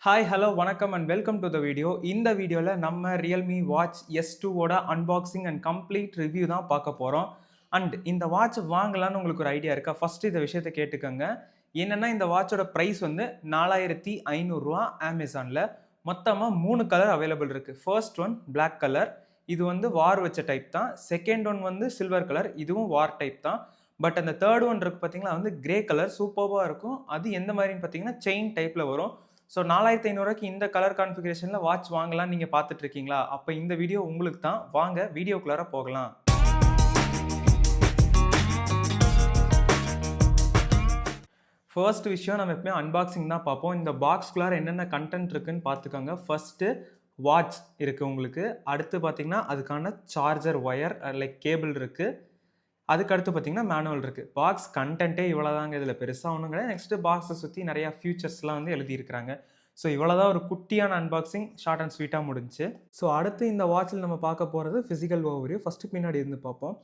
Hi hello வணக்கம் and welcome to the video. இந்த வீடியோவில் நம்ம ரியல்மி வாட்ச் S2 ஓட அன்பாக்சிங் அண்ட் கம்ப்ளீட் ரிவ்யூ தான் பார்க்க போகிறோம். அண்ட் இந்த வாட்ச் வாங்கலான்னு உங்களுக்கு ஒரு ஐடியா இருக்கா? ஃபஸ்ட்டு இந்த விஷயத்தை கேட்டுக்கோங்க. என்னென்னா இந்த வாட்சோட ப்ரைஸ் வந்து 4500 ரூபா அமேசானில். மொத்தமாக 3 கலர் அவைலபிள் இருக்குது. ஃபர்ஸ்ட் ஒன் பிளாக் கலர், இது வந்து வார் வச்ச டைப் தான். செகண்ட் ஒன் வந்து சில்வர் கலர், இதுவும் வார் டைப் தான். பட் அந்த தேர்ட் ஒன் இருக்குது பார்த்தீங்களா, வந்து கிரே கலர் சூப்பராக இருக்கும். அது எந்த மாதிரின்னு பார்த்தீங்கன்னா செயின் டைப்பில் வரும். ஸோ 4500 இந்த கலர் கான்ஃபிகரேஷனில் வாட்ச் வாங்கலாம் நீங்கள் பார்த்துட்டு இருக்கீங்களா? அப்போ இந்த வீடியோ உங்களுக்கு தான். வாங்க வீடியோக்குள்ளார போகலாம். ஃபர்ஸ்ட் விஷயம் நம்ம எப்பவுமே அன்பாக்சிங் தான் பார்ப்போம். இந்த பாக்ஸ்குள்ளார என்னென்ன கண்டென்ட் இருக்குன்னு பார்த்துக்கோங்க. ஃபர்ஸ்ட்டு வாட்ச் இருக்குது உங்களுக்கு. அடுத்து பார்த்தீங்கன்னா அதுக்கான சார்ஜர் ஒயர் லைக் கேபிள் இருக்குது. அதுக்கடுத்து பார்த்தீங்கன்னா மேனுவல் இருக்குது. பாக்ஸ் கண்டென்ட்டே இவ்வளோதாங்க. இதில் பெருசாக ஒன்றும் கிடையாது. நெக்ஸ்ட்டு பாக்ஸை சுற்றி நிறையா ஃபியூச்சர்ஸ்லாம் வந்து எழுதியிருக்கிறாங்க. ஸோ இவ்வளோதான் ஒரு குட்டியான அன்பாக்சிங், ஷார்ட் அண்ட் ஸ்வீட்டாக முடிஞ்சு. ஸோ அடுத்து இந்த வாட்சில் நம்ம பார்க்க போகிறது ஃபிசிக்கல் ஓவர்வியூ. ஃபஸ்ட்டு பின்னாடி இருந்து பார்ப்போம்.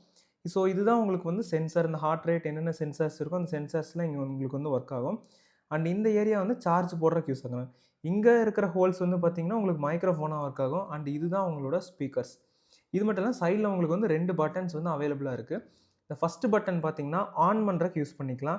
ஸோ இதுதான் உங்களுக்கு வந்து சென்சார், இந்த ஹார்ட் ரேட் என்னென்ன சென்சார்ஸ் இருக்கோ அந்த சென்சார்ஸ்லாம் இங்கே உங்களுக்கு வந்து ஒர்க் ஆகும். அண்ட் இந்த ஏரியா வந்து சார்ஜ் போடுறதுக்கு யூஸ் ஆகும். இங்கே இருக்கிற ஹோல்ஸ் வந்து பார்த்தீங்கன்னா உங்களுக்கு மைக்ரோஃபோனாக ஒர்க் ஆகும். அண்ட் இதுதான் உங்களோட ஸ்பீக்கர்ஸ். இது மட்டும் இல்லை, சைடில் உங்களுக்கு வந்து 2 பட்டன்ஸ் வந்து அவைலபிளாக இருக்குது. இந்த ஃபஸ்ட்டு பட்டன் பார்த்தீங்கன்னா ஆன் பண்ணுறதுக்கு யூஸ் பண்ணிக்கலாம்,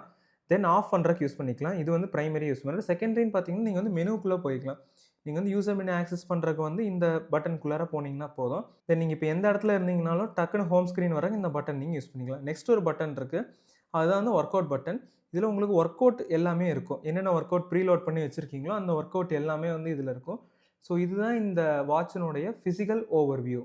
தென் ஆஃப் பண்ணுறதுக்கு யூஸ் பண்ணிக்கலாம். இது வந்து ப்ரைமரி யூஸ் பண்ணுறது. செகண்டரின்னு பார்த்தீங்கன்னா நீங்கள் வந்து மெனுக்குள்ளே போய்க்கலாம். நீங்கள் வந்து யூசர் மெனு ஆக்சஸ் பண்ணுறதுக்கு வந்து இந்த பட்டனுக்குள்ளார போனீங்கன்னா போதும். தென் நீங்கள் இப்போ எந்த இடத்துல இருந்தீங்கனாலும் டக்குன்னு ஹோம் ஸ்க்ரீன் வர இந்த பட்டன் நீங்கள் யூஸ் பண்ணிக்கலாம். நெக்ஸ்ட் ஒரு பட்டன் இருக்குது, அதுதான் வந்து ஒர்க் அவுட் பட்டன். இதில் உங்களுக்கு ஒர்க் அவுட் எல்லாமே இருக்கும். என்னென்ன ஒர்க் அவுட் ப்ரீலோட் பண்ணி வச்சுருக்கீங்களோ அந்த ஒர்க் அவுட் எல்லாமே வந்து இதில் இருக்கும். ஸோ இதுதான் இந்த வாட்சினுடைய ஃபிசிக்கல் ஓவர்வியூ.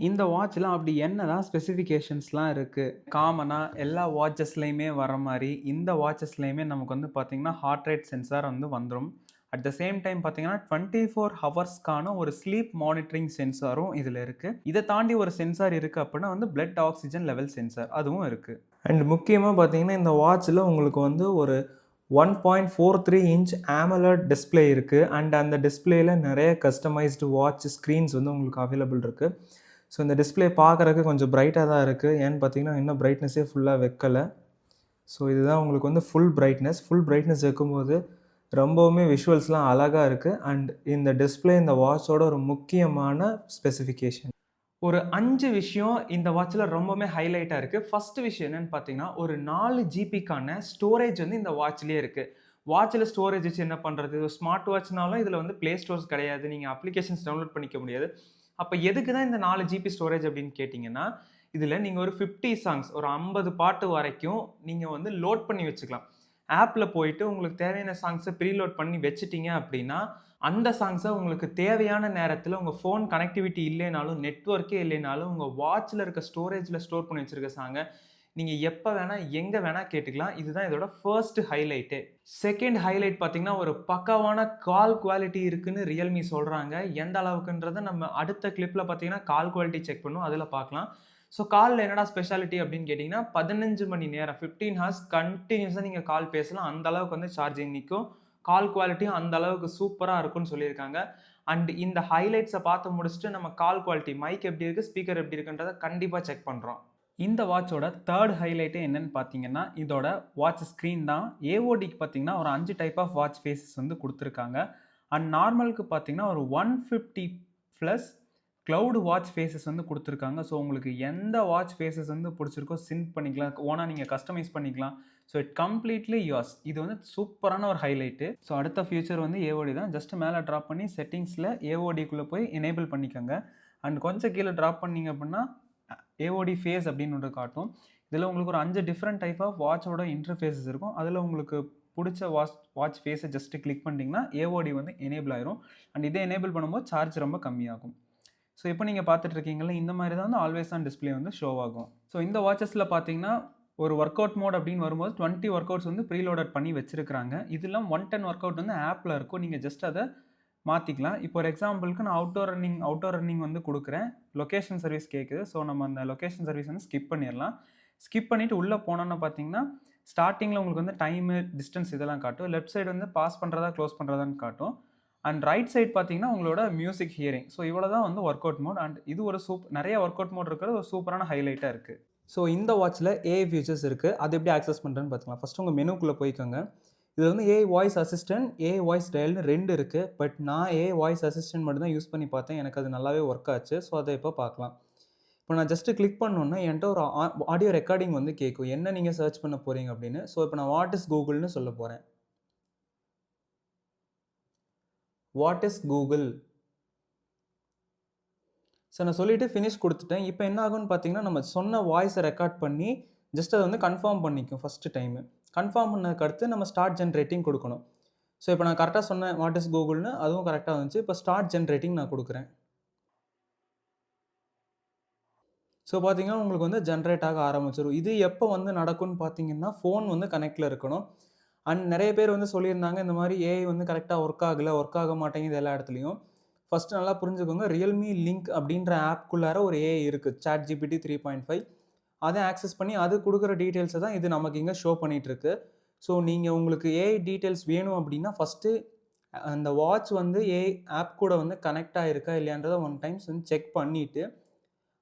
இந்த வாட்சில் அப்படி என்ன தான் ஸ்பெசிஃபிகேஷன்ஸ்லாம் இருக்குது. காமனாக எல்லா வாட்சஸ்லையுமே வர மாதிரி இந்த வாட்சஸ்லையுமே நமக்கு வந்து பார்த்திங்கன்னா ஹார்ட் ரேட் சென்சார் வந்து வந்துடும். அட் த சேம் டைம் பார்த்தீங்கன்னா 24 ஹவர்ஸ்க்கான ஒரு ஸ்லீப் மானிட்டரிங் சென்சாரும் இதில் இருக்குது. இதை தாண்டி ஒரு சென்சார் இருக்குது அப்படின்னா வந்து பிளட் ஆக்சிஜன் லெவல் சென்சார் அதுவும் இருக்குது. அண்ட் முக்கியமாக பார்த்தீங்கன்னா இந்த வாட்சில் உங்களுக்கு வந்து ஒரு 1.43 இன்ச் AMOLED டிஸ்பிளே இருக்குது. அண்ட் அந்த டிஸ்பிளேயில் நிறைய கஸ்டமைஸ்டு வாட்ச் ஸ்க்ரீன்ஸ் வந்து உங்களுக்கு அவைலபிள் இருக்குது. ஸோ இந்த டிஸ்பிளே பார்க்குறதுக்கு கொஞ்சம் பிரைட்டாக தான் இருக்குது. ஏன்னு பார்த்தீங்கன்னா இன்னும் பிரைட்னஸே ஃபுல்லாக வைக்கலை. ஸோ இதுதான் உங்களுக்கு வந்து ஃபுல் பிரைட்னஸ் வைக்கும்போது ரொம்பவுமே விஷுவல்ஸ்லாம் அழகாக இருக்குது. அண்ட் இந்த டிஸ்பிளே இந்த வாட்சோட ஒரு முக்கியமான ஸ்பெசிஃபிகேஷன். ஒரு 5 விஷயம் இந்த வாட்சில் ரொம்பவுமே ஹைலைட்டாக இருக்குது. ஃபஸ்ட்டு விஷயம் என்னென்னு பார்த்தீங்கன்னா ஒரு 4 ஜிபிக்கான ஸ்டோரேஜ் வந்து இந்த வாட்ச்லேயே இருக்குது. வாட்சில் ஸ்டோரேஜ் வச்சு என்ன பண்ணுறது? ஸ்மார்ட் வாட்ச்னாலும் இதில் வந்து ப்ளே ஸ்டோர்ஸ் கிடையாது, நீங்கள் அப்ளிகேஷன்ஸ் டவுன்லோட் பண்ணிக்க முடியாது. அப்போ எதுக்கு தான் இந்த 4 ஜிபி ஸ்டோரேஜ் அப்படின்னு கேட்டிங்கன்னா, இதில் நீங்கள் ஒரு 50 சாங்ஸ், ஒரு 50 பாட்டு வரைக்கும் நீங்கள் வந்து லோட் பண்ணி வச்சுக்கலாம். ஆப்பில் போயிட்டு உங்களுக்கு தேவையான சாங்ஸை ப்ரீலோட் பண்ணி வச்சுட்டிங்க அப்படின்னா அந்த சாங்ஸை உங்களுக்கு தேவையான நேரத்தில் உங்கள் ஃபோன் கனெக்டிவிட்டி இல்லைனாலும், நெட்ஒர்க்கே இல்லைனாலும் உங்கள் வாட்சில் இருக்க ஸ்டோரேஜில் ஸ்டோர் பண்ணி வச்சுருக்க சாங்கை நீங்கள் எப்போ வேணால் எங்கே வேணால் கேட்டுக்கலாம். இதுதான் இதோட ஃபர்ஸ்ட் ஹைலைட்டு. செகண்ட் ஹைலைட் பார்த்தீங்கன்னா ஒரு பக்காவான கால் குவாலிட்டி இருக்குன்னு ரியல்மி சொல்கிறாங்க. எந்த அளவுக்குன்றதை நம்ம அடுத்த கிளிப்பில் பார்த்தீங்கன்னா கால் குவாலிட்டி செக் பண்ணுவோம், அதில் பார்க்கலாம். ஸோ காலில் என்னடா ஸ்பெஷாலிட்டி அப்படின்னு கேட்டிங்கன்னா 15 மணி நேரம் 15 ஹவர்ஸ் கண்டினியூஸாக நீங்கள் கால் பேசலாம். அந்த அளவுக்கு வந்து சார்ஜிங் நிற்கும். கால் குவாலிட்டியும் அந்த அளவுக்கு சூப்பராக இருக்குன்னு சொல்லியிருக்காங்க. அண்ட் இந்த ஹைலைட்ஸை பார்த்து முடிச்சுட்டு நம்ம கால் குவாலிட்டி, மைக் எப்படி இருக்குது, ஸ்பீக்கர் எப்படி இருக்குன்றதை கண்டிப்பாக செக் பண்ணுறோம். இந்த வாட்சோட தேர்ட் ஹைலைட்டே என்னன்னு பார்த்தீங்கன்னா இதோட வாட்ச் ஸ்க்ரீன் தான். ஏஓடிக்கு பார்த்தீங்கன்னா ஒரு 5 டைப் ஆஃப் வாட்ச் ஃபேஸஸ் வந்து கொடுத்துருக்காங்க. அண்ட் நார்மலுக்கு பார்த்தீங்கன்னா ஒரு 150+ க்ளவுட் வாட்ச் ஃபேஸஸ் வந்து கொடுத்துருக்காங்க. ஸோ உங்களுக்கு எந்த வாட்ச் ஃபேஸஸ் வந்து பிடிச்சிருக்கோ சிங்க் பண்ணிக்கலாம், ஓனாக நீங்கள் கஸ்டமைஸ் பண்ணிக்கலாம். So it completely yours. இது வந்து சூப்பரான ஒரு ஹைலைட்டு. ஸோ அடுத்த ஃபியூச்சர் வந்து ஏஓடி தான். ஜஸ்ட் மேலே ட்ராப் பண்ணி செட்டிங்ஸில் ஏஓடிக்குள்ளே போய் எனேபிள் பண்ணிக்கோங்க. அண்ட் கொஞ்சம் கீழே ட்ராப் பண்ணிங்க அப்படின்னா ஏஓடி ஃபேஸ் அப்படின்னு ஒன்று காட்டும். இதில் உங்களுக்கு ஒரு 5 டிஃப்ரெண்ட் டைப் ஆஃப் வாட்சோட இன்டர்ஃபேஸஸ் இருக்கும். அதில் உங்களுக்கு பிடிச்ச வாட்ச் ஃபேஸை ஜஸ்ட்டு கிளிக் பண்ணிட்டீங்கன்னா ஏஓடி வந்து எனேபிள் ஆயிரும். அண்ட் இதை எனேபிள் பண்ணும்போது சார்ஜ் ரொம்ப கம்மியாகும். ஸோ இப்போ நீங்கள் பார்த்துட்டு இருக்கீங்களா, இந்த மாதிரி தான் வந்து ஆல்வேஸ் ஆன் டிஸ்பிளே வந்து ஷோ ஆகும். ஸோ இந்த வாட்சஸில் பார்த்தீங்கன்னா ஒரு ஒர்க் அவுட் மோட் அப்படின்னு வரும்போது 20 ஒர்க் அவுட்ஸ் வந்து ப்ரீலோடட் பண்ணி வச்சிருக்காங்க. இதெல்லாம் 110 ஒர்க் அவுட் வந்து ஆப்பில் இருக்கும். நீங்கள் ஜஸ்ட் அதை மாற்றிக்கலாம். இப்போ ஒரு எக்ஸாம்பிளுக்கு நான் அவுட்டோர் ரன்னிங் வந்து கொடுக்குறேன். லொக்கேஷன் சர்வீஸ் கேட்குது. ஸோ நம்ம அந்த லொக்கேஷன் சர்வீஸ் வந்து ஸ்கிப் பண்ணிடலாம். ஸ்கிப் பண்ணிவிட்டு உள்ளே போனோன்னு பார்த்தீங்கன்னா ஸ்டார்டிங்கில் உங்களுக்கு வந்து டைமு, டிஸ்டன்ஸ் இதெல்லாம் காட்டும். லெஃப்ட் சைடு வந்து பாஸ் பண்ணுறதா க்ளோஸ் பண்ணுறதான்னு காட்டும். அண்ட் ரைட் சைடு பார்த்தீங்கன்னா உங்களோட மியூசிக் ஹியரிங். ஸோ இவ்வளோ தான் வந்து ஒர்க் அவுட் மோட். அண்ட் இது ஒரு நிறைய ஒர்க் அவுட் மோட் இருக்கிறது ஒரு சூப்பரான ஹைலைட்டாக இருக்குது. ஸோ இந்த வாட்சில் ஏஐ ஃபியூச்சர்ஸ் இருக்குது. அது எப்படி ஆக்சஸ் பண்ணுறேன்னு பார்த்துக்கலாம். ஃபஸ்ட்டு உங்கள் மெனுக்குள்ளே போய்க்கோங்க. இதில் வந்து AI voice assistant, AI voice டயல்னு 2 இருக்குது. பட் நான் ஏஐ வாய்ஸ் அசிஸ்டன்ட் மட்டும் தான் யூஸ் பண்ணி பார்த்தேன். எனக்கு அது நல்லாவே ஒர்க் ஆச்சு. ஸோ அதை இப்போ பார்க்கலாம். இப்போ நான் ஜஸ்ட்டு கிளிக் பண்ணோன்னா என்கிட்ட ஒரு ஆடியோ ரெக்கார்டிங் வந்து கேட்கும். என்ன நீங்கள் சர்ச் பண்ண போகிறீங்க அப்படின்னு. ஸோ இப்போ நான் வாட் இஸ் கூகுள்னு சொல்ல போகிறேன். What is Google. ஸோ நான் சொல்லிவிட்டு ஃபினிஷ் கொடுத்துட்டேன். இப்போ என்ன ஆகும்னு பார்த்தீங்கன்னா, நம்ம சொன்ன வாய்ஸை ரெக்கார்ட் பண்ணி ஜஸ்ட் அதை வந்து கன்ஃபார்ம் பண்ணிக்கும் ஃபஸ்ட்டு டைமு. கன்ஃபார்ம் பண்ணதுக்கு அடுத்து நம்ம ஸ்டார்ட் ஜென்ரேட்டிங் கொடுக்கணும். ஸோ இப்போ நான் கரெக்டாக சொன்னேன் வாட் இஸ் கூகுள்னு, அதுவும் கரெக்டாக வந்துச்சு. இப்போ ஸ்டார்ட் ஜென்ரேட்டிங் நான் கொடுக்குறேன். ஸோ பார்த்தீங்கன்னா உங்களுக்கு வந்து ஜென்ரேட் ஆக ஆரம்பிச்சிடும். இது எப்போ வந்து நடக்கும்னு பார்த்தீங்கன்னா, ஃபோன் வந்து கனெக்டில் இருக்கணும். அண்ட் நிறைய பேர் வந்து சொல்லியிருந்தாங்க, இந்த மாதிரி ஏஐ வந்து கரெக்டாக ஒர்க் ஆகலை, ஒர்க் ஆக மாட்டேங்குது எல்லா இடத்துலையும். ஃபஸ்ட்டு நல்லா புரிஞ்சுக்கோங்க, ரியல்மி லிங்க் அப்படின்ற ஆப்குள்ளார ஒரு ஏஐ இருக்குது, சாட் ஜிபிடி 3.5. அதை ஆக்சஸ் பண்ணி அது கொடுக்குற டீட்டெயில்ஸை தான் இது நமக்கு இங்கே ஷோ பண்ணிகிட்ருக்கு. ஸோ நீங்கள் உங்களுக்கு ஏஐ டீட்டெயில்ஸ் வேணும் அப்படின்னா ஃபஸ்ட்டு அந்த வாட்ச் வந்து ஏஐ ஆப் கூட வந்து கனெக்ட் ஆகிருக்கா இல்லையான்றதை ஒன் டைம்ஸ் வந்து செக் பண்ணிவிட்டு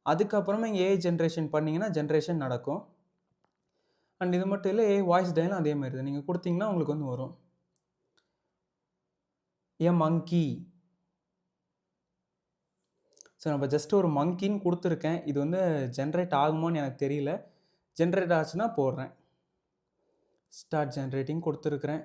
அதுக்கப்புறமா இங்கே ஏஐ ஜென்ரேஷன் பண்ணிங்கன்னா ஜென்ரேஷன் நடக்கும். அண்ட் இது மட்டும் இல்லை, ஏஐ வாய்ஸ் டயலும் அதே மாதிரி தான். நீங்கள் கொடுத்தீங்கன்னா உங்களுக்கு வந்து வரும் ஏ மங்கி. ஸோ நம்ம ஜஸ்ட் ஒரு மங்கின்னு கொடுத்துருக்கேன். இது வந்து ஜென்ரேட் ஆகுமான்னு எனக்கு தெரியல. ஜென்ரேட் ஆச்சுன்னா போடுறேன். ஸ்டார்ட் ஜென்ரேட்டிங் கொடுத்துருக்குறேன்.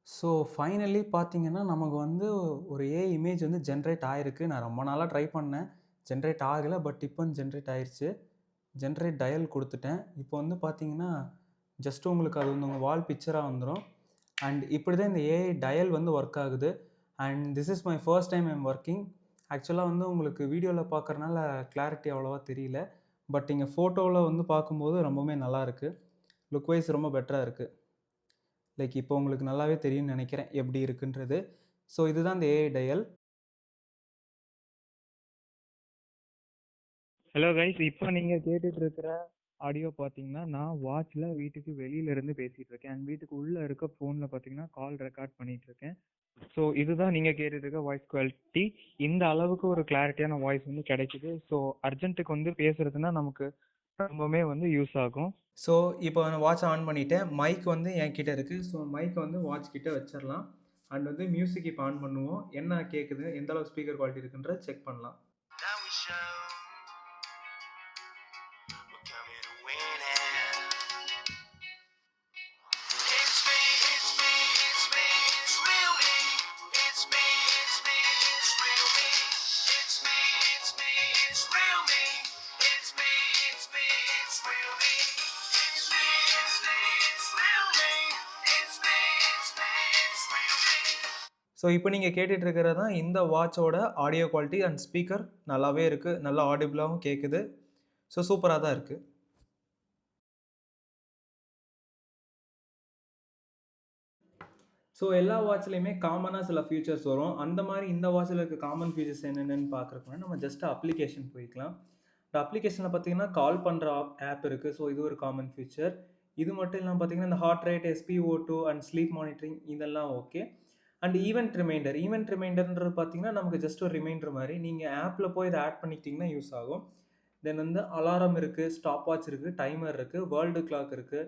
ஸோ ஃபைனலி பார்த்தீங்கன்னா, நமக்கு வந்து ஒரு ஏஐ இமேஜ் வந்து ஜென்ரேட் ஆகிருக்கு. நான் ரொம்ப நாளாக ட்ரை பண்ணேன், ஜென்ரேட் ஆகலை. பட் இப்போ வந்து ஜென்ரேட் ஆயிடுச்சு. ஜென்ரேட் டயல் கொடுத்துட்டேன். இப்போ வந்து பார்த்தீங்கன்னா, ஜஸ்ட் உங்களுக்கு அது வந்து உங்கள் வால் பிக்சராக வந்துடும். அண்ட் இப்படி தான் இந்த ஏஐ டயல் வந்து ஒர்க் ஆகுது. And this is my first time I'm working. ஆக்சுவலாக வந்து உங்களுக்கு வீடியோவில் பார்க்குறனால கிளாரிட்டி அவ்வளோவா தெரியல. பட் இங்கே ஃபோட்டோவில் வந்து பார்க்கும்போது ரொம்பவுமே நல்லாயிருக்கு. லுக் வைஸ் ரொம்ப பெட்டராக இருக்குது. லைக் இப்போ உங்களுக்கு நல்லாவே தெரியும்னு நினைக்கிறேன் எப்படி இருக்குன்றது. ஸோ இதுதான் இந்த ஏஐ டயல். ஹலோ கைஸ், இப்போ நீங்கள் கேட்டுட்டு இருக்கிற ஆடியோ பார்த்தீங்கன்னா, நான் வாட்சில் வீட்டுக்கு வெளியிலேருந்து பேசிகிட்டு இருக்கேன். அண்ட் வீட்டுக்கு உள்ளே இருக்க ஃபோனில் பார்த்தீங்கன்னா கால் ரெக்கார்ட் பண்ணிகிட்டு இருக்கேன். ஸோ இதுதான் நீங்கள் கேட்டுட்டு இருக்க வாய்ஸ் குவாலிட்டி. இந்த அளவுக்கு ஒரு கிளாரிட்டியான வாய்ஸ் வந்து கிடைக்குது. ஸோ அர்ஜென்ட்டுக்கு வந்து பேசுகிறதுனா நமக்கு ரொம்பவுமே வந்து யூஸ் ஆகும். ஸோ இப்போ நான் வாட்ச் ஆன் பண்ணிவிட்டேன். மைக் வந்து என்கிட்ட இருக்குது. ஸோ மைக்கை வந்து வாட்ச் கிட்ட வச்சிடலாம். அண்ட் வந்து மியூசிக் இப்போ ஆன் பண்ணுவோம். என்ன கேட்குது, எந்த அளவுக்கு ஸ்பீக்கர் குவாலிட்டி இருக்குன்ற செக் பண்ணலாம். ஸோ இப்போ நீங்கள் கேட்டுட்டு இருக்கிறது தான் இந்த வாட்சோட ஆடியோ குவாலிட்டி அண்ட் ஸ்பீக்கர் நல்லாவே இருக்குது, நல்லா ஆடிபிளாகவும் கேட்குது. ஸோ சூப்பராக தான் இருக்குது. ஸோ எல்லா வாட்ச்லேயுமே காமனாக சில ஃபீச்சர்ஸ் வரும். அந்த மாதிரி இந்த வாட்சில் இருக்க காமன் ஃபீச்சர்ஸ் என்னென்னு பார்க்குறதுக்கு நம்ம ஜஸ்ட் அப்ளிகேஷன் போய்க்கலாம். இந்த அப்ளிகேஷனில் பார்த்தீங்கன்னா கால் பண்ணுற ஆப் இருக்குது. ஸோ இது ஒரு காமன் ஃபீச்சர். இது மட்டும் இல்லாமல் பார்த்தீங்கன்னா இந்த heart rate, SpO2 and sleep monitoring இதெல்லாம் ஓகே. அண்ட் ஈவெண்ட் ரிமைண்டர்ன்றது பார்த்தீங்கன்னா நமக்கு ஜஸ்ட் ஒரு ரிமைண்டர் மாதிரி. நீங்கள் ஆப்பில் போய் இதை ஆட் பண்ணிக்கிட்டிங்கன்னா யூஸ் ஆகும். தென் வந்து அலாரம் இருக்குது, ஸ்டாப் வாட்ச் இருக்குது, டைமர் இருக்குது, வேர்ல்டு கிளாக் இருக்குது.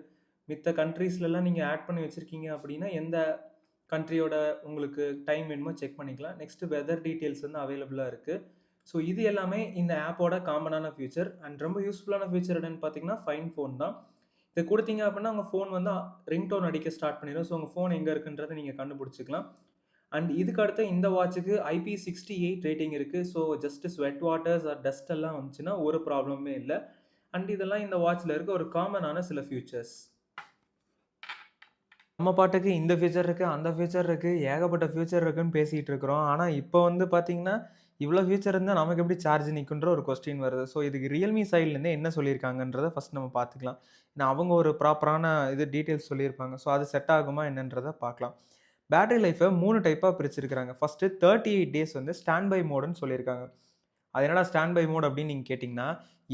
மித்த கண்ட்ரீஸ்லலாம் நீங்கள் ஆட் பண்ணி வச்சுருக்கீங்க அப்படின்னா எந்த கண்ட்ரியோட உங்களுக்கு டைம் வேணுமோ செக் பண்ணிக்கலாம். நெக்ஸ்ட்டு வெதர் டீட்டெயில்ஸ் வந்து அவைலபிளாக இருக்குது. ஸோ இது எல்லாமே இந்த ஆப்போட காமனான ஃபியூச்சர். அண்ட் ரொம்ப யூஸ்ஃபுல்லான ஃபியூச்சர் என்னென்னு பார்த்தீங்கன்னா ஃபைன் ஃபோன் தான். இதை கொடுத்தீங்க அப்படின்னா உங்கள் ஃபோன் வந்து ரிங்டோன் அடிக்க ஸ்டார்ட் பண்ணிடும். ஸோ உங்கள் ஃபோன் எங்கே இருக்குன்றதை நீங்கள் கண்டுபிடிச்சிக்கலாம். அண்ட் இதுக்கு அடுத்த இந்த வாட்சுக்கு IP68 ரேட்டிங் இருக்குது. So just sweat waters or dust எல்லாம் வந்துச்சுன்னா ஒரு ப்ராப்ளமே இல்லை. அண்ட் இதெல்லாம் இந்த வாட்சில் இருக்க ஒரு காமனான சில ஃபியூச்சர்ஸ். நம்ம பாட்டுக்கு இந்த ஃபியூச்சர் இருக்குது, அந்த ஃபியூச்சர் இருக்குது, ஏகப்பட்ட ஃபியூச்சர் இருக்குன்னு பேசிகிட்டு இருக்கிறோம். ஆனால் இப்போ வந்து பார்த்தீங்கன்னா இவ்வளோ ஃபியூச்சர் இருந்தால் நமக்கு எப்படி சார்ஜ் நிற்குன்ற ஒரு கொஸ்டின் வருது. ஸோ இதுக்கு ரியல்மி சைட்லேருந்து என்ன சொல்லியிருக்காங்கன்றதை ஃபஸ்ட் நம்ம பார்த்துக்கலாம். ஏன்னா அவங்க ஒரு ப்ராப்பரான இது டீட்டெயில்ஸ் சொல்லியிருப்பாங்க. ஸோ அது செட் ஆகுமா என்னன்றதை பார்க்கலாம். பேட்டரி லைஃப்பை 3 டைப்பாக பிரிச்சிருக்கிறாங்க. ஃபஸ்ட்டு 38 டேஸ் வந்து ஸ்டாண்ட் பை மோடுன்னு சொல்லியிருக்காங்க. அது என்னடா ஸ்டாண்ட் பை மோட் அப்படின்னு நீங்கள் கேட்டிங்கன்னா,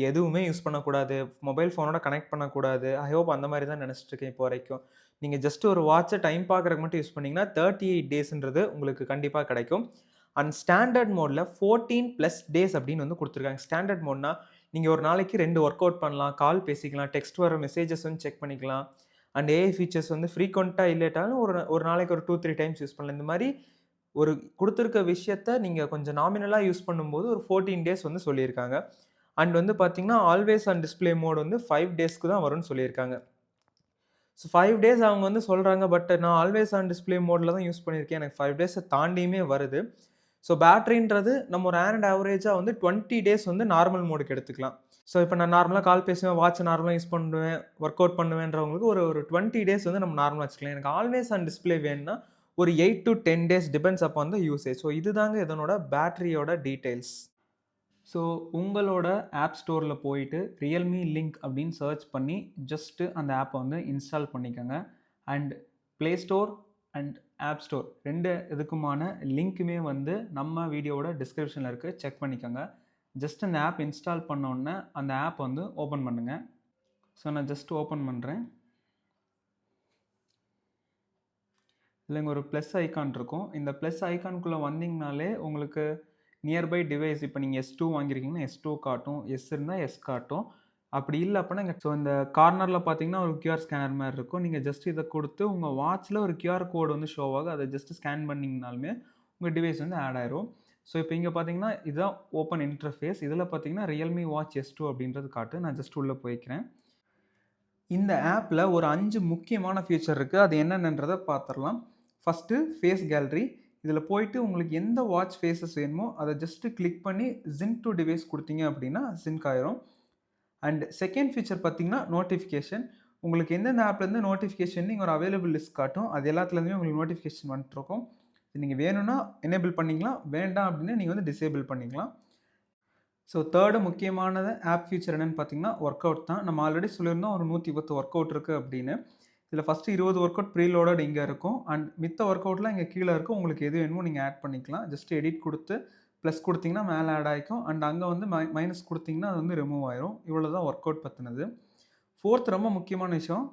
எதுவுமே யூஸ் பண்ணக்கூடாது, மொபைல் ஃபோனோட கனெக்ட் பண்ணக்கூடாது. ஐ ஹோப் அந்த மாதிரி தான் நினச்சிட்டு இருக்கேன் இப்போ வரைக்கும். நீங்கள் ஜஸ்ட் ஒரு வாட்சை டைம் பார்க்குறதுக்கு மட்டும் யூஸ் பண்ணிங்கன்னா 38 டேஸ்ன்றது உங்களுக்கு கண்டிப்பாக கிடைக்கும். அண்ட் ஸ்டாண்டர்ட் மோடில் 14+ டேஸ் அப்படின்னு வந்து கொடுத்துருக்காங்க. ஸ்டாண்டர்ட் மோட்னா நீங்கள் ஒரு நாளைக்கு 2 ஒர்க் அவுட் பண்ணலாம், கால் பேசிக்கலாம், டெக்ஸ்ட் வர மெசேஜஸ் வந்து செக் பண்ணிக்கலாம். அண்ட் ஏஐ ஃபீச்சர்ஸ் வந்து ஃப்ரீக்வெண்ட்டாக இல்லாட்டாலும் ஒரு நாளைக்கு ஒரு 2-3 டைம்ஸ் யூஸ் பண்ணலாம். இந்த மாதிரி ஒரு குடுத்துருக்க விஷயத்த நீங்க கொஞ்சம் நாமினலா யூஸ் பண்ணும்போது ஒரு 14 டேஸ் வந்து சொல்லியிருக்காங்க. அண்ட் வந்து பார்த்தீங்கன்னா, ஆல்வேஸ் ஆன் டிஸ்ப்ளே மோட் வந்து 5 டேஸ்க்கு தான் வரும்னு சொல்லியிருக்காங்க. ஸோ 5 டேஸ் அவங்க வந்து சொல்றாங்க. பட் நான் ஆல்வேஸ் ஆன் டிஸ்ப்ளே மோட்ல தான் யூஸ் பண்ணியிருக்கேன். எனக்கு 5 டேஸ தாண்டியுமே வருது. ஸோ பேட்டரின்றது நம்ம ஒரு ஆவரேஜா வந்து 20 டேஸ் வந்து நார்மல் மோடுக்கு எடுத்துக்கலாம். ஸோ இப்போ நான் நார்மலா கால் பேசுவேன், வாட்ச் நார்மலா யூஸ் பண்ணுவேன், ஒர்க் அவுட் பண்ணுவேன்றவங்களுக்கு ஒரு 20 டேஸ் வந்து நம்ம நார்மலா வச்சுக்கலாம். எனக்கு ஆல்வேஸ் ஆன் டிஸ்ப்ளே வேணும்னா ஒரு 8 to 10 days depends upon the usage. So இதுதாங்க இதனோட பேட்டரியோட டீட்டெயில்ஸ். ஸோ உங்களோட ஆப் ஸ்டோரில் போயிட்டு ரியல்மி லிங்க் அப்படின்னு சர்ச் பண்ணி ஜஸ்ட்டு அந்த ஆப்பை வந்து இன்ஸ்டால் பண்ணிக்கோங்க. And play store and app store 2 இதுக்குமான லிங்க்குமே வந்து நம்ம வீடியோவோட டிஸ்கிரிப்ஷனில் இருக்குது, செக் பண்ணிக்கோங்க. ஜஸ்ட் அந்த ஆப் இன்ஸ்டால் பண்ணோன்னே அந்த ஆப் வந்து ஓப்பன் பண்ணுங்கள். ஸோ நான் ஜஸ்ட் ஓப்பன் பண்ணுறேன். இல்லைங்க ஒரு ப்ளஸ் ஐக்கான் இருக்கும். இந்த ப்ளஸ் ஐக்கானுக்குள்ளே வந்தீங்கனாலே உங்களுக்கு நியர்பை டிவைஸ் இப்போ நீங்கள் S2 வாங்கியிருக்கீங்கன்னா S2 காட்டும், எஸ் இருந்தால் எஸ் காட்டும். அப்படி இல்லை அப்படின்னா ஸோ இந்த கார்னரில் பார்த்தீங்கன்னா ஒரு QR ஸ்கேனர் மாதிரி இருக்கும். நீங்கள் ஜஸ்ட் இதை கொடுத்து உங்கள் வாட்சில் ஒரு QR கோடு வந்து ஷோ ஆகும். அதை ஜஸ்ட் ஸ்கேன் பண்ணிங்கனாலுமே உங்கள் டிவைஸ் வந்து ஆட் ஆயிரும். ஸோ இப்போ இங்கே பார்த்தீங்கன்னா இதுதான் ஓப்பன் இன்டர்ஃபேஸ். இதில் பார்த்தீங்கன்னா ரியல்மி வாட்ச் S2 அப்படின்றது காட்டு. நான் ஜஸ்ட் உள்ளே போய்க்கிறேன். இந்த ஆப்பில் ஒரு 5 முக்கியமான ஃபீச்சர் இருக்குது. அது என்னென்னன்றதை பார்த்துடலாம். First face gallery. இதில் போயிட்டு உங்களுக்கு எந்த வாட்ச் ஃபேஸஸ் வேணுமோ அதை ஜஸ்ட்டு கிளிக் பண்ணி ஜிங்க் டு டிவைஸ் கொடுத்தீங்க அப்படின்னா ஜிங்க் ஆயிரும். அண்ட் செகண்ட் ஃபீச்சர் பார்த்தீங்கன்னா நோட்டிஃபிகேஷன். உங்களுக்கு எந்தெந்த ஆப்லேருந்து நோட்டிஃபிகேஷன் நீங்கள் ஒரு அவைலபிள் லிஸ்ட் காட்டும். அது எல்லாத்துலேருந்துமே உங்களுக்கு நோட்டிஃபிகேஷன் வந்துட்டுருக்கும். நீங்கள் வேணும்னா எனேபிள் பண்ணிக்கலாம், வேண்டாம் அப்படின்னா நீங்கள் வந்து டிசேபிள் பண்ணிக்கலாம். ஸோ தேர்டு முக்கியமானது ஆப் ஃபீச்சர் என்னென்னு பார்த்தீங்கன்னா ஒர்க் அவுட் தான். நம்ம ஆல்ரெடி சொல்லியிருந்தோம் ஒரு 110 ஒர்க் அவுட் இருக்குது அப்படின்னு. இதில் ஃபஸ்ட்டு 20 ஒர்க் அவுட் ப்ரீலோடட் இங்கே இருக்கும். அண்ட் மித்த ஒர்க் அவுட்லாம் இங்கே கீழே இருக்கும். உங்களுக்கு எது வேணுமோ நீங்கள் ஆட் பண்ணிக்கலாம். ஜஸ்ட் எடிட் கொடுத்து ப்ளஸ் கொடுத்தீங்கன்னா மேலே ஆட் ஆகிக்கும். அண்ட் அங்கே வந்து மைனஸ் கொடுத்தீங்கன்னா அது வந்து ரிமூவ் ஆயிரும். இவ்வளோ தான் ஒர்க் அவுட் பற்றினது. ஃபோர்த் ரொம்ப முக்கியமான விஷயம்,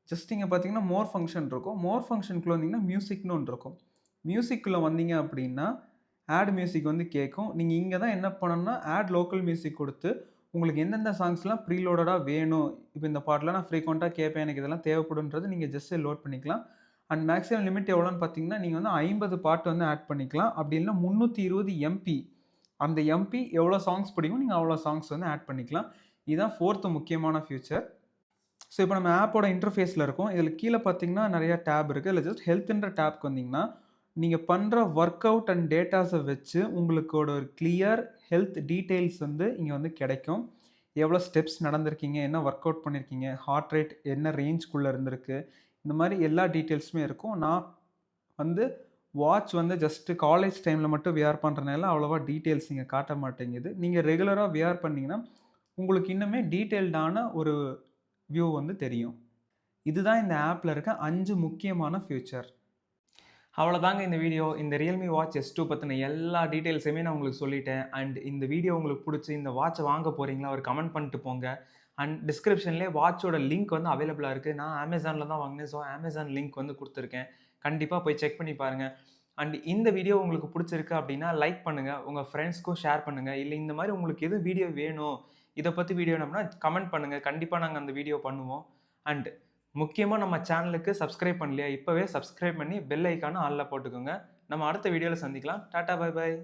ஜஸ்ட் இங்கே பார்த்தீங்கன்னா மோர் ஃபங்க்ஷன் இருக்கும். மோர் ஃபங்க்ஷனுக்குள்ளே வந்தீங்கன்னா மியூசிக்னு ஒன்று இருக்கும். மியூசிக்குள்ளே வந்தீங்க அப்படின்னா ஆட் மியூசிக் வந்து கேட்கும். நீங்கள் இங்கே தான் என்ன பண்ணணும்னா ஆட் லோக்கல் மியூசிக் கொடுத்து உங்களுக்கு எந்தெந்த சாங்ஸ்லாம் ப்ரீலோடடாக வேணும், இப்போ இந்த பாட்டெலாம் நான் ஃப்ரீக்வெண்ட்டாக கேட்பேன், எனக்கு இதெல்லாம் தேவைப்படுன்றது நீங்கள் ஜஸ்ட் லோட் பண்ணிக்கலாம். அண்ட் மேக்ஸிமம் லிமிட் எவ்வளோன்னு பார்த்தீங்கன்னா நீங்கள் வந்து 50 பாட்டு வந்து ஆட் பண்ணிக்கலாம். அப்படி இல்லைனா 320 MP, அந்த MP எவ்வளோ சாங்ஸ் பிடிக்கும் நீங்கள் அவ்வளோ சாங்ஸ் வந்து ஆட் பண்ணிக்கலாம். இதுதான் ஃபோர்த்து முக்கியமான ஃபியூச்சர். ஸோ இப்போ நம்ம ஆப்போட இன்டர்ஃபேஸில் இருக்கும். இதில் கீழே பார்த்தீங்கன்னா நிறையா டேப் இருக்குது. இல்லை ஜஸ்ட் ஹெல்த்ன்ற டேப்க்கு வந்தீங்கன்னா நீங்கள் பண்ணுற ஒர்க் அவுட் அண்ட் டேட்டாஸை வச்சு உங்களுக்கோட ஒரு கிளியர் ஹெல்த் டீட்டெயில்ஸ் வந்து இங்கே வந்து கிடைக்கும். எவ்வளோ ஸ்டெப்ஸ் நடந்திருக்கீங்க, என்ன ஒர்க் அவுட் பண்ணியிருக்கீங்க, ஹார்ட் ரேட் என்ன ரேஞ்ச்குள்ளே இருந்திருக்கு, இந்த மாதிரி எல்லா டீட்டெயில்ஸுமே இருக்கும். நான் வந்து வாட்ச் வந்து ஜஸ்ட்டு காலேஜ் டைமில் மட்டும் வியர் பண்ணுறதுனால அவ்வளோவா டீட்டெயில்ஸ் இங்கே காட்ட மாட்டேங்குது. நீங்கள் ரெகுலராக வியர் பண்ணிங்கன்னா உங்களுக்கு இன்னுமே டீட்டெயில்டான ஒரு வியூ வந்து தெரியும். இதுதான் இந்த ஆப்பில் இருக்க 5 முக்கியமான ஃபியூச்சர். அவ்வளோதாங்க இந்த வீடியோ. இந்த ரியல்மி வாட்ச் S2 பற்றின எல்லா டீட்டெயில்ஸுமே நான் உங்களுக்கு சொல்லிட்டேன். அண்ட் இந்த வீடியோ உங்களுக்கு பிடிச்சி இந்த வாட்சை வாங்க போகிறீங்களா ஒரு கமெண்ட் பண்ணிட்டு போங்க. அண்ட் டிஸ்கிரிப்ஷன்லேயே வாட்சோட லிங்க் வந்து அவைலபிளாக இருக்குது. நான் அமேசானில் தான் வாங்கினேன். ஸோ அமேசான் லிங்க் வந்து கொடுத்துருக்கேன். கண்டிப்பாக போய் செக் பண்ணி பாருங்கள். அண்ட் இந்த வீடியோ உங்களுக்கு பிடிச்சிருக்கு அப்படின்னா லைக் பண்ணுங்கள், உங்கள் ஃப்ரெண்ட்ஸ்க்கும் ஷேர் பண்ணுங்கள். இல்லை இந்த மாதிரி உங்களுக்கு எது வீடியோ வேணும், இதை பற்றி வீடியோ வேணும்னா கமெண்ட் பண்ணுங்கள். கண்டிப்பாக நாங்கள் அந்த வீடியோ பண்ணுவோம். அண்ட் முக்கியமாக நம்ம சேனலுக்கு சப்ஸ்கிரைப் பண்ணலையா, இப்போவே சப்ஸ்கிரைப் பண்ணி பெல் ஐக்கானை ஆல்ல போட்டுக்கோங்க. நம்ம அடுத்த வீடியோவில் சந்திக்கலாம். Tata, bye bye.